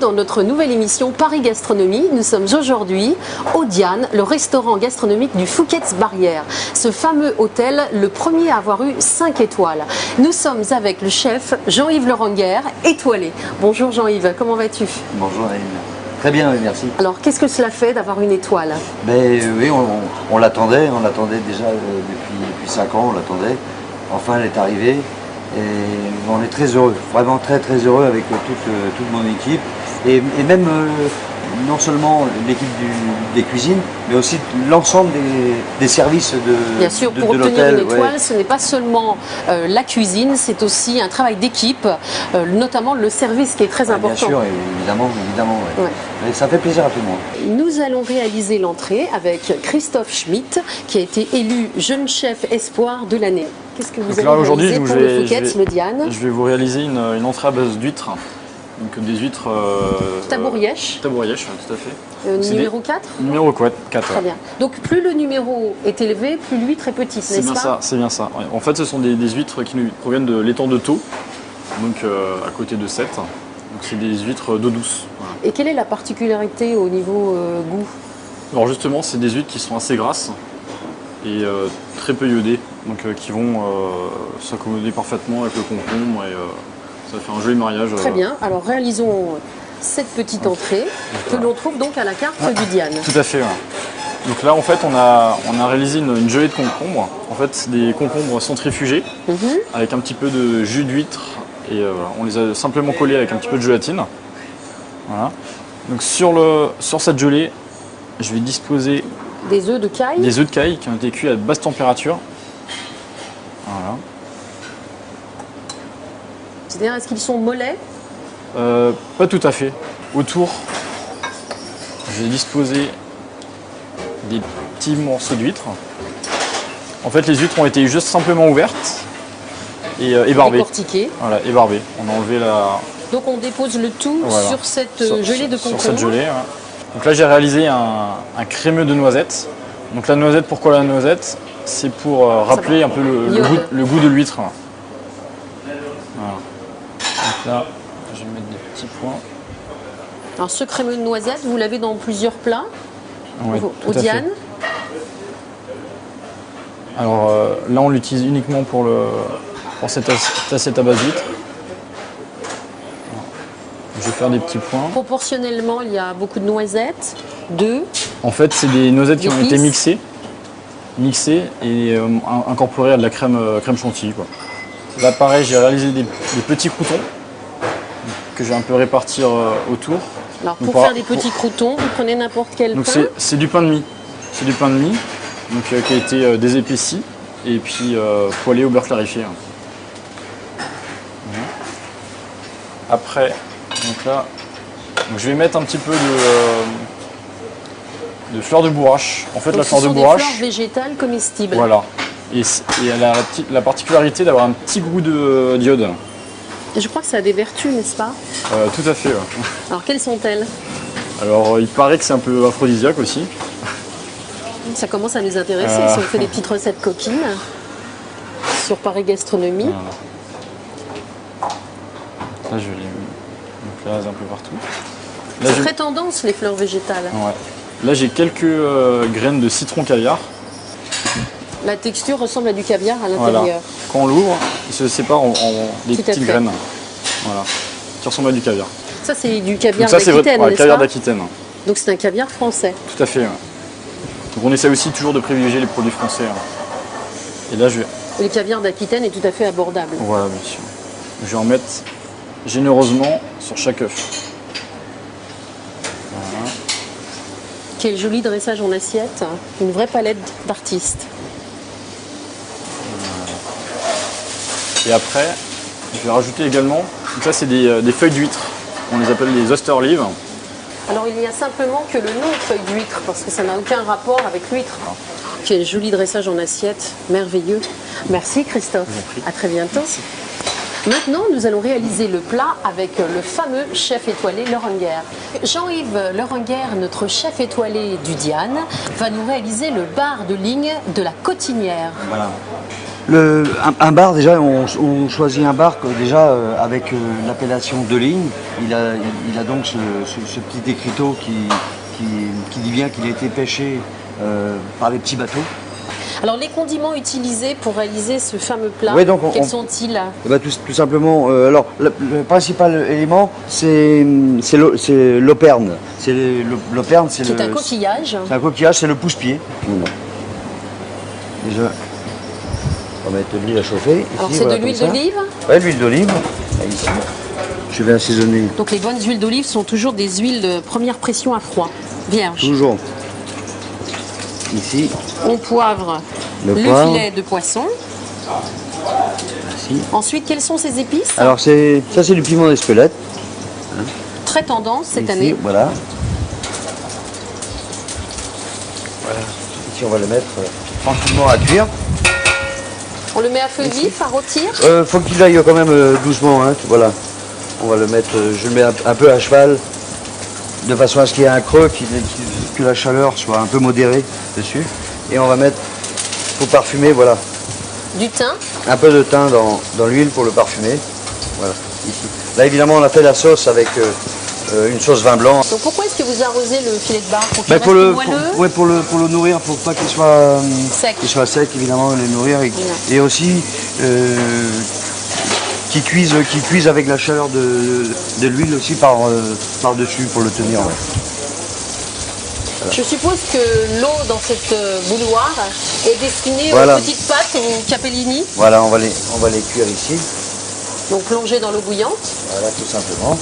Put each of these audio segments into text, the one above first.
dans notre nouvelle émission Paris Gastronomie. Nous sommes aujourd'hui au Diane, le restaurant gastronomique du Fouquet's Barrière. Ce fameux hôtel, le premier à avoir eu 5 étoiles. Nous sommes avec le chef Jean-Yves Lerenguer, étoilé. Bonjour Jean-Yves, comment vas-tu? Bonjour Aline. Très bien, oui, merci. Alors, qu'est-ce que cela fait d'avoir une étoile? Oui, on l'attendait déjà depuis 5 ans, on l'attendait. Enfin, elle est arrivée et on est très heureux, vraiment très heureux avec toute mon équipe et même non seulement l'équipe des cuisines, mais aussi l'ensemble des services de l'hôtel. Bien sûr, pour obtenir une étoile, ce n'est pas seulement la cuisine, c'est aussi un travail d'équipe, notamment le service qui est très important. Bien sûr, évidemment. Ouais. Et ça fait plaisir à tout le monde. Nous allons réaliser l'entrée avec Christophe Schmitt, qui a été élu jeune chef espoir de l'année. Qu'est-ce que vous allez réaliser pour le Fouquet's, le Diane? Je vais vous réaliser une entrée à base d'huîtres. Donc des huîtres... Tabourièche. Tabourièche, tout à fait. Numéro 4? Numéro 4. Très bien. Donc plus le numéro est élevé, plus l'huître est petite, n'est-ce pas? C'est bien ça. Ouais. En fait, ce sont des huîtres qui nous proviennent de l'étang de Thau, donc à côté de Sète. Donc c'est des huîtres d'eau douce. Voilà. Et quelle est la particularité au niveau goût? Alors justement, c'est des huîtres qui sont assez grasses et très peu iodées, donc qui vont s'accommoder parfaitement avec le concombre et ça fait un joli mariage. Très bien. Alors réalisons cette petite entrée que l'on trouve donc à la carte du Diane. Tout à fait. Ouais. Donc là, en fait, on a réalisé une gelée de concombre. En fait, c'est des concombres centrifugés avec un petit peu de jus d'huître et on les a simplement collés avec un petit peu de gélatine. Voilà. Donc sur cette gelée, je vais disposer des œufs de caille. Des œufs de caille qui ont été cuits à basse température. Voilà. C'est-à-dire, est-ce qu'ils sont mollets? Pas tout à fait. Autour, je vais disposer des petits morceaux d'huîtres. En fait, les huîtres ont été juste simplement ouvertes et ébarbées. Décortiquées. Voilà, ébarbées. On a enlevé la... Donc on dépose le tout sur cette gelée de concombre. Sur cette gelée, ouais. Donc là, j'ai réalisé un crémeux de noisettes. Donc la noisette, pourquoi la noisette? C'est pour rappeler un peu le goût de l'huître. Voilà. Donc là, je vais mettre des petits points. Alors ce crémeux de noisettes, vous l'avez dans plusieurs plats, ouais, au Diane. Alors là, on l'utilise uniquement pour cette assiette à base d'huître. Je vais faire des petits points. Proportionnellement, il y a beaucoup de noisettes, d'œufs. En fait, c'est des noisettes qui ont été mixées et incorporées à de la crème chantilly, quoi. Là, pareil, j'ai réalisé des petits croûtons que je vais un peu répartir autour. Alors, pour faire des petits croûtons, vous prenez n'importe quel pain. C'est du pain de mie. C'est du pain de mie donc, qui a été désépaissi et puis poêlé au beurre clarifié. Voilà. Après, donc là, je vais mettre un petit peu de fleur de bourrache. En fait, donc la fleur de bourrache. Ce sont des fleurs végétales comestibles. Voilà. Et elle a la particularité d'avoir un petit goût d'iode. Je crois que ça a des vertus, n'est-ce pas? Tout à fait. Ouais. Alors, quelles sont-elles? Alors, il paraît que c'est un peu aphrodisiaque aussi. Ça commence à nous intéresser si on fait des petites recettes coquines sur Paris Gastronomie. Voilà. Là, je les rase un peu partout. C'est très tendance, les fleurs végétales. Ouais. Là, j'ai quelques graines de citron caviar. La texture ressemble à du caviar à l'intérieur. Voilà. Quand on l'ouvre, il se sépare en des petites graines. Voilà. Qui ressemblent à du caviar. Ça, c'est du caviar d'Aquitaine, n'est-ce pas? Caviar d'Aquitaine. Donc c'est un caviar français. Tout à fait. Ouais. Donc on essaie aussi toujours de privilégier les produits français. Hein. Et là, le caviar d'Aquitaine est tout à fait abordable. Voilà, bien sûr. Je vais en mettre généreusement sur chaque œuf. Voilà. Quel joli dressage en assiette. Une vraie palette d'artistes. Et après, je vais rajouter également, donc ça c'est des feuilles d'huître, on les appelle les oyster leaves. Alors il n'y a simplement que le nom de feuilles d'huître, parce que ça n'a aucun rapport avec l'huître. Quel joli dressage en assiette, merveilleux. Merci Christophe, à très bientôt. Merci. Maintenant, nous allons réaliser le plat avec le fameux chef étoilé Lerenguer. Jean-Yves Lerenguer, notre chef étoilé du Diane, va nous réaliser le bar de ligne de la Cotinière. Voilà. Un bar, déjà, on choisit un bar déjà avec l'appellation de ligne. Il a donc ce petit écriteau qui dit bien qu'il a été pêché par les petits bateaux. Alors les condiments utilisés pour réaliser ce fameux plat, Oui, donc quels sont-ils? Eh ben, tout simplement, alors le principal élément, c'est l'operne. L'operne, c'est C'est un coquillage. C'est un coquillage, c'est le pousse-pied. Déjà, on va mettre de l'huile à chauffer. Ici, Alors c'est voilà, de l'huile comme ça. d'olive. Oui, l'huile d'olive. Ici, je vais assaisonner. Donc les bonnes huiles d'olive sont toujours des huiles de première pression à froid, vierge. Toujours. Ici, On poivre le le poivre. filet de poisson. Ici. Ensuite, quelles sont ces épices? Alors ça c'est du piment d'Espelette. Très tendance cette Ici, année. voilà. Ici on va le mettre tranquillement à cuire. On le met à feu vif, à rôtir. Faut qu'il aille quand même doucement. Hein, voilà. On va le mettre, je le mets un peu à cheval, de façon à ce qu'il y ait un creux, que la chaleur soit un peu modérée dessus. Et on va mettre, pour parfumer, voilà, Du thym. un peu de thym dans l'huile pour le parfumer. Voilà, ici. Là évidemment on a fait la sauce avec une sauce vin blanc. Donc pourquoi est-ce que vous arrosez le filet de bar? Pour qu'il Ben, reste moelleux? ouais, pour le nourrir, pour pas qu'il soit Sec. qu'il soit sec, évidemment, le nourrir. Bien. Et aussi qu'il cuise avec la chaleur de l'huile aussi par-dessus pour le tenir. Ouais. Je suppose que l'eau dans cette bouilloire est destinée Voilà. aux petites pâtes, aux capellini, Voilà, on va les cuire ici. donc plongées dans l'eau bouillante. Voilà, tout simplement.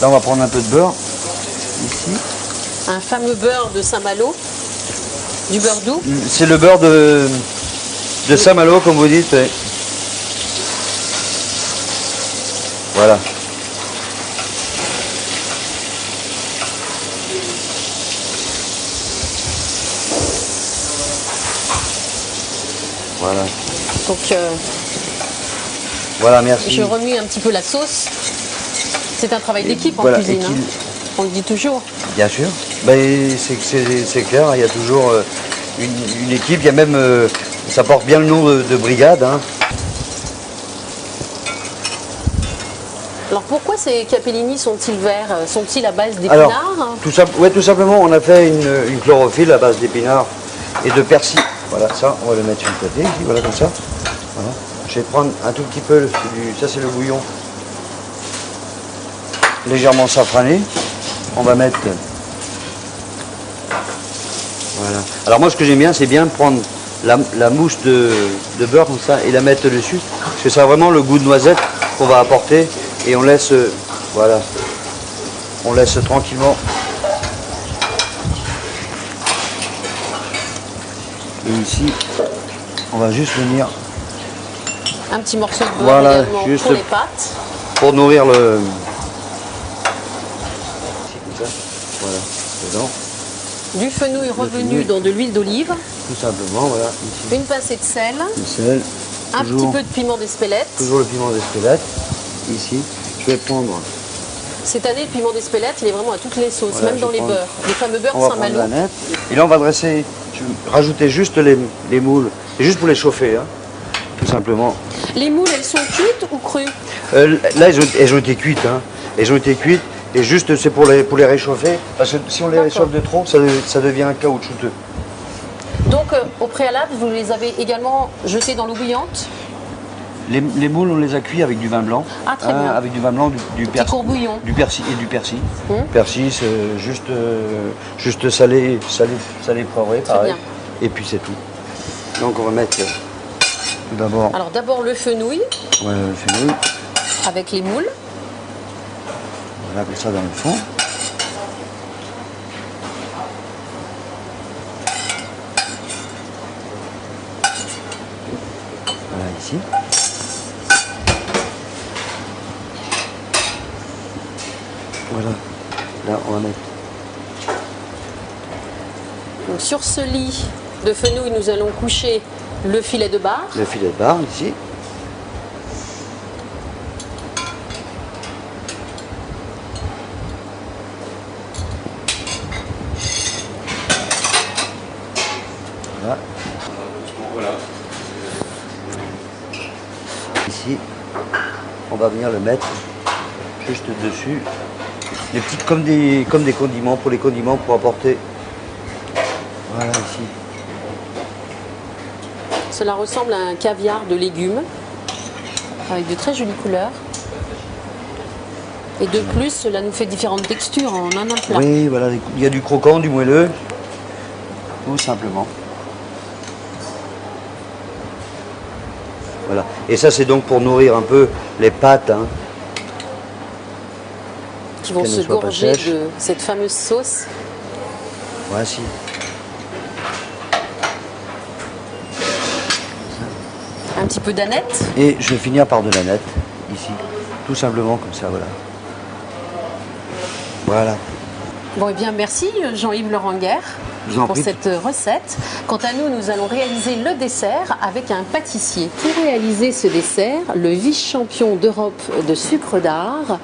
Là, on va prendre un peu de beurre ici. Un fameux beurre de Saint-Malo, du beurre doux. C'est le beurre de Saint-Malo, comme vous dites. Ouais. Voilà. Voilà. Donc Voilà, merci. je remue un petit peu la sauce. C'est un travail d'équipe en voilà, cuisine. équipe. On le dit toujours. Bien sûr. Ben, c'est clair, il y a toujours une équipe, il y a même, ça porte bien le nom de brigade. Hein. Alors pourquoi ces capellini sont-ils verts? Sont-ils à base Alors, d'épinards? tout simplement, on a fait une chlorophylle à base d'épinards et de persil. Voilà, ça, on va le mettre sur le côté, ici, voilà, comme ça. Voilà. Je vais prendre un tout petit peu, ça c'est le bouillon légèrement safrané. On va mettre... Voilà. Alors moi, ce que j'aime bien, c'est bien prendre la mousse de beurre comme ça et la mettre dessus. Parce que ça a vraiment le goût de noisette qu'on va apporter. Et on laisse... voilà. On laisse tranquillement. Et ici, on va juste venir Un petit morceau de beurre Voilà, également juste pour les pâtes. pour nourrir le... Comme ça. Voilà, dedans. Du fenouil revenu fenouil. dans de l'huile d'olive. Tout simplement, voilà. Ici, Une pincée de sel. le sel. Un petit peu de piment d'Espelette. Toujours le piment d'Espelette. Ici, je vais prendre... Cette année, le piment d'Espelette, il est vraiment à toutes les sauces, Voilà, même je dans vais les prendre- beurres. Les fameux beurres On va prendre Saint-Malo. la nette. Et là, on va dresser... Je vais rajouter juste les moules. C'est juste pour les chauffer, hein, tout simplement. Les moules, elles sont cuites ou crues? Là, elles ont été cuites. Hein. Elles ont été cuites. Et juste, c'est pour les réchauffer. Parce que si on les D'accord. réchauffe de trop, ça devient caoutchouteux. Donc, au préalable, vous les avez également jetés dans l'eau bouillante? Les moules, on les a cuits avec du vin blanc. Ah, très bien. Avec du vin blanc, du Petit courbouillon. du persil et du persil. Hum. Persil, c'est juste salé poivré, pareil. bien. Et puis c'est tout. Donc on va mettre tout d'abord Alors, d'abord le fenouil le fenouil. avec les moules. Voilà, comme ça dans le fond. Voilà, ici. Voilà. Là, on va mettre. Donc, sur ce lit de fenouil, nous allons coucher le filet de bar. Le filet de bar ici. Voilà. ici, on va venir le mettre juste dessus. Des petites, comme des condiments, pour les condiments, pour apporter. Voilà, ici. Cela ressemble à un caviar de légumes, avec de très jolies couleurs. Et de plus, cela nous fait différentes textures en un plat. Oui, voilà, il y a du croquant, du moelleux, tout simplement. Voilà. Et ça, c'est donc pour nourrir un peu les pâtes, hein, Qui vont qu'elles se ne soient pas gorger sèches. de cette fameuse sauce. Voici. Un petit peu d'aneth. Et je vais finir par de la nette, ici. Tout simplement comme ça, voilà. Voilà. Bon, eh bien, merci Jean-Yves Laurent-Guerre Je vous en pour prie. cette recette. Quant à nous, nous allons réaliser le dessert avec un pâtissier. Pour réaliser ce dessert, le vice-champion d'Europe de sucre d'art,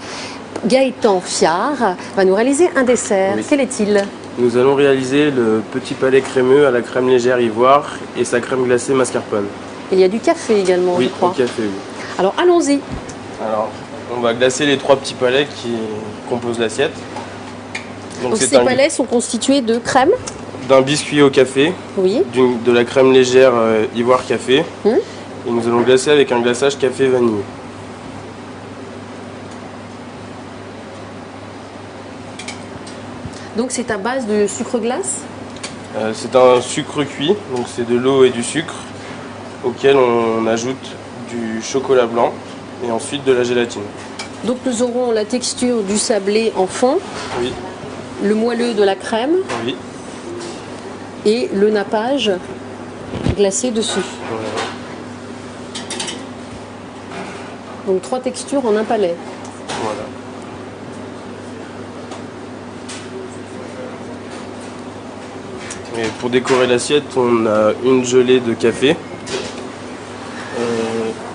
Gaëtan Fiard, va nous réaliser un dessert. Oui. Quel est-il? Nous allons réaliser le petit palais crémeux à la crème légère ivoire et sa crème glacée mascarpone. Il y a du café également, Oui, je crois. au café, oui. Alors, allons-y. Alors, on va glacer les 3 petits palais qui composent l'assiette. Donc, c'est ces palais sont constitués de crème. d'un biscuit au café, Oui. de la crème légère ivoire café. Hum. Et nous allons glacer avec un glaçage café vanille. Donc, c'est à base de sucre glace. C'est un sucre cuit, donc c'est de l'eau et du sucre auquel on ajoute du chocolat blanc et ensuite de la gélatine. Donc, nous aurons la texture du sablé en fond, Oui, le moelleux de la crème oui. et le nappage glacé dessus. Voilà. Donc, 3 textures en un palais. Voilà. Et pour décorer l'assiette, on a une gelée de café.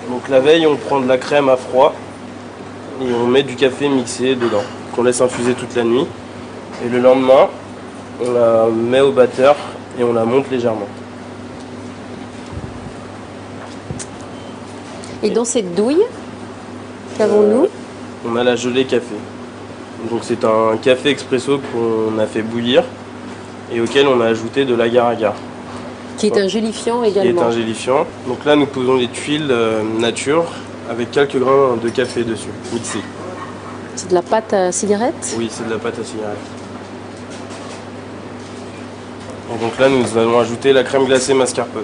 Donc la veille, on prend de la crème à froid et on met du café mixé dedans, qu'on laisse infuser toute la nuit. Et le lendemain, on la met au batteur et on la monte légèrement. Et dans cette douille, qu'avons-nous? On a la gelée café. Donc c'est un café expresso qu'on a fait bouillir et auquel on a ajouté de l'agar-agar, Qui est un gélifiant qui est également. un gélifiant. Donc là, nous posons les tuiles nature avec quelques grains de café dessus, mixés. C'est de la pâte à cigarette. Oui, c'est de la pâte à cigarette. Et donc là, nous allons ajouter la crème glacée mascarpone.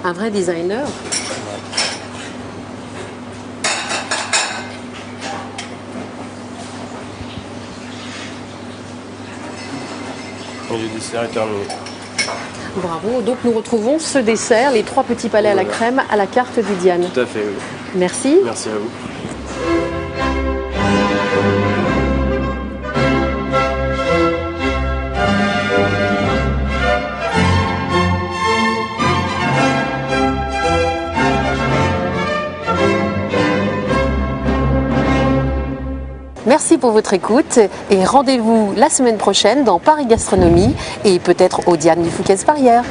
Un vrai designer. Et le dessert est terminé. Bravo. Donc nous retrouvons ce dessert, les 3 petits palais à la Voilà. crème, à la carte du Diane. Tout à fait, oui. Merci. Merci à vous. Merci pour votre écoute et rendez-vous la semaine prochaine dans Paris Gastronomie et peut-être au Diane du Fouquet's Barrière.